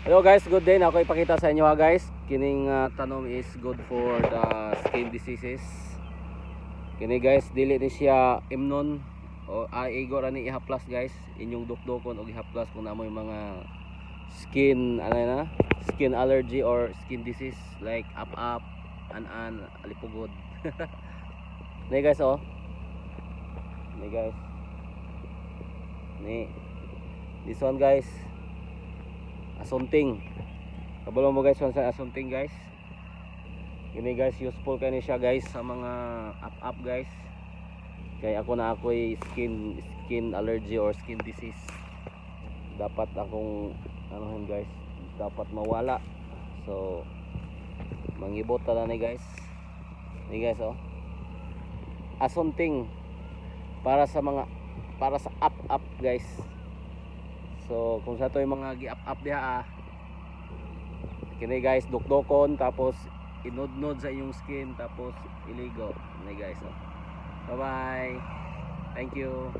Hello guys, good day. Ako ipakita sa inyo ha guys. Kining tanom is good for the skin diseases. Kini guys, dili ni siya imnon o igor ani ihaplas guys. Inyong dukdokon og ihaplas kung namoy mga skin skin allergy or skin disease like up, an alipugod. Ni guys oh. Ni guys. Ni this one guys. Asunting. Kabalo mo guys sa asunting guys. Ini guys useful kani siya guys sa mga up guys. Kaya ako na ako'y skin allergy or skin disease. Dapat akong anuhin guys, dapat mawala. So mangibot ta ni guys. Ni guys oh. Asunting para sa up guys. So kung sa to yung mga gi-up diha kini guys dukdokon tapos inudnod sa inyong skin tapos iligo ni guys oh. Bye bye, thank you.